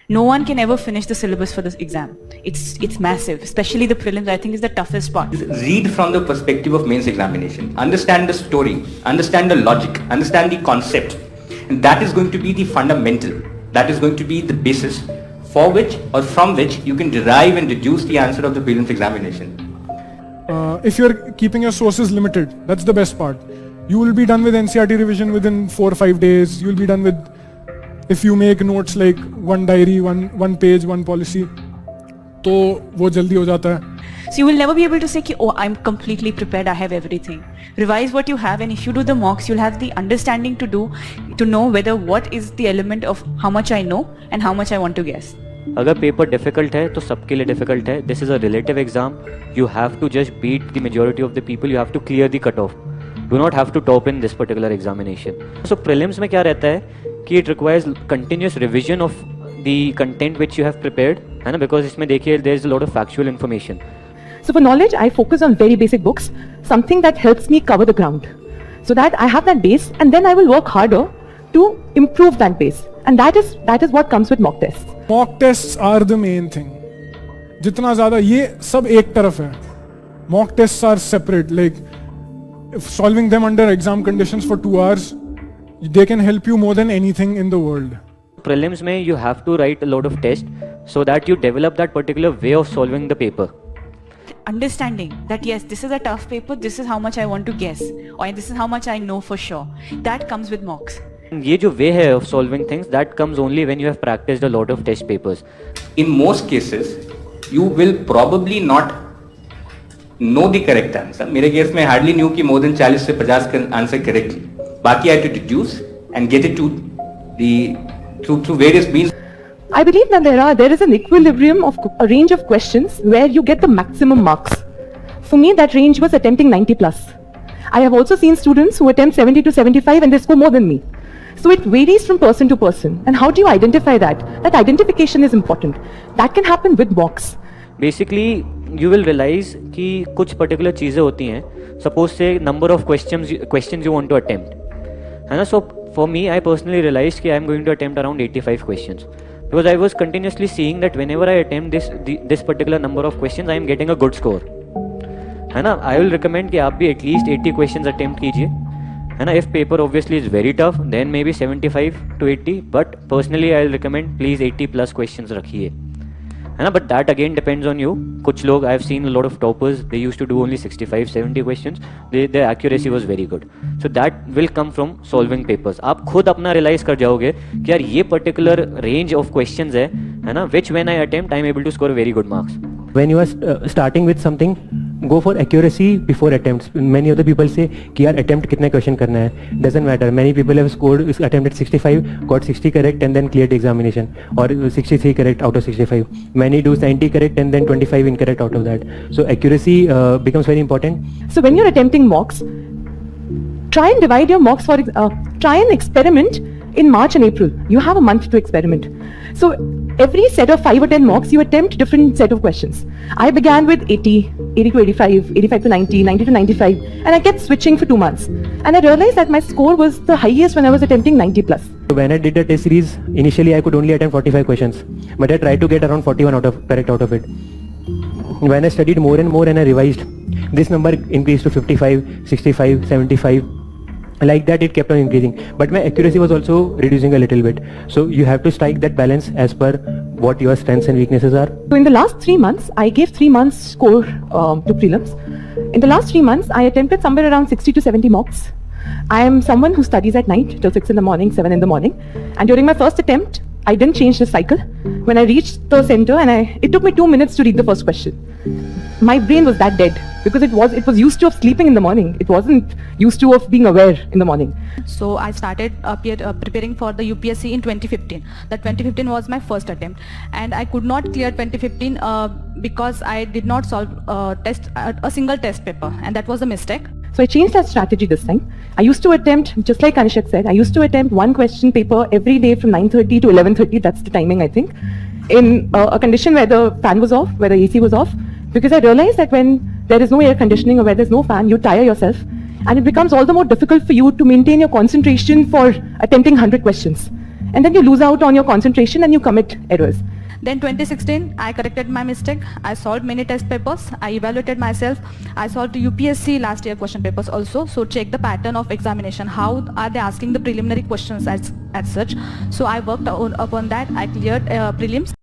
No one can ever finish the syllabus for this exam. It's massive, especially the prelims. I think is the toughest part. Read from the perspective of mains examination. Understand the story, understand the logic, understand the concept. And that is going to be the fundamental. That is going to be the basis for which or from which you can derive and deduce the answer of the prelims examination. If you're keeping your sources limited, that's the best part. You will be done with NCERT revision within 4 or 5 days. You will be done with, if you make notes like one diary, one page, one policy, तो वो जल्दी हो जाता है. So you will never be able to say, oh, I'm completely prepared, I have everything. Revise what you have, and if you do the mocks, you'll have the understanding to know whether what is the element of how much I know and how much I want to guess. अगर paper difficult है तो सबके लिए difficult है. This is a relative exam. You have to just beat the majority of the people. You have to clear the cut off. Do not have to top in this particular examination. So prelims में क्या रहता है कि it requires continuous revision of the content which you have prepared, है ना, because इसमें देखिए there is a lot of factual information. So for knowledge, I focus on very basic books, something that helps me cover the ground, so that I have that base, and then I will work harder to improve that base, and that is what comes with mock tests. Mock tests are the main thing. जितना ज़्यादा ये सब एक तरफ है. Mock tests are separate. Like if solving them under exam conditions for 2 hours, they can help you more than anything in the world. Prelims में you have to write a lot of tests so that you develop that particular way of solving the paper. Understanding that yes, this is a tough paper, this is how much I want to guess, or this is how much I know for sure. That comes with mocks. ये जो way है of solving things, that comes only when you have practiced a lot of test papers. In most cases, you will probably not know the correct answer. मेरे case में hardly knew कि more than 40 से 50 answer correctly. बाकी I had to deduce and get it to the through various means. I believe that there is an equilibrium of a range of questions where you get the maximum marks. For me, that range was attempting 90 plus. I have also seen students who attempt 70 to 75 and they score more than me. So it varies from person to person. And how do you identify that? That identification is important. That can happen with mocks. Basically, you will realize कि कुछ particular चीज़ें होती हैं. Suppose say number of questions you want to attempt, है ना? So for me, I personally realized कि I am going to attempt around 85 questions. Because I was continuously seeing that whenever I attempt this particular number of questions, I am getting a good score. है ना? I will recommend कि आप भी at least 80 questions attempt कीजिए, है ना? If paper obviously is very tough, then maybe 75 to 80. But personally, I will recommend please 80 plus questions रखिए, है ना? But that again depends on you. कुछ लोग I have seen a lot of toppers. They used to do only 65, 70 questions. Their accuracy was very good. So that will come from solving papers. आप खुद अपना realize कर जाओगे कि यार ये particular range of questions है ना? Which when I attempt, I am able to score very good marks. When you are starting with something, go for accuracy before attempts. Many other people say कि यार attempt कितने question करना है. Doesn't matter. Many people have attempted 65, got 60 correct and then cleared the examination, or 63 correct out of 65. Many do 90 correct and then 25 incorrect out of that. So accuracy becomes very important. So when you're attempting mocks, try and divide your mocks try and experiment in March and April. You have a month to experiment. So every set of 5 or 10 mocks, you attempt different set of questions. I began with 80 to 85, 85 to 90, 90 to 95, and I kept switching for 2 months. And I realized that my score was the highest when I was attempting 90 plus. When I did the test series, initially I could only attempt 45 questions, but I tried to get around 41 correct out of it. When I studied more and more and I revised, this number increased to 55, 65, 75. Like that it kept on increasing, but my accuracy was also reducing a little bit. So you have to strike that balance as per what your strengths and weaknesses are. So in the last 3 months, I gave 3 months score to prelims. In the last 3 months, I attempted somewhere around 60 to 70 mocks. I am someone who studies at night till 6 in the morning, 7 in the morning. And during my first attempt, I didn't change the cycle. When I reached the center and it took me 2 minutes to read the first question. My brain was that dead because it was used to of sleeping in the morning. It wasn't used to of being aware in the morning. So I started preparing for the UPSC in 2015. That 2015 was my first attempt, and I could not clear 2015 because I did not solve a single test paper, and that was a mistake. So I changed that strategy this time. I used to attempt, just like Kanishak said, I used to attempt 1 question paper every day from 9:30 to 11:30. That's the timing, I think, in a condition where the fan was off, where the AC was off. Because I realized that when there is no air conditioning or where there's no fan, you tire yourself, and it becomes all the more difficult for you to maintain your concentration for attempting 100 questions. and then you lose out on your concentration and you commit errors. Then 2016, I corrected my mistake. I solved many test papers. I evaluated myself. I solved UPSC last year question papers also. So check the pattern of examination. How are they asking the preliminary questions as such? So I worked upon that. I cleared prelims.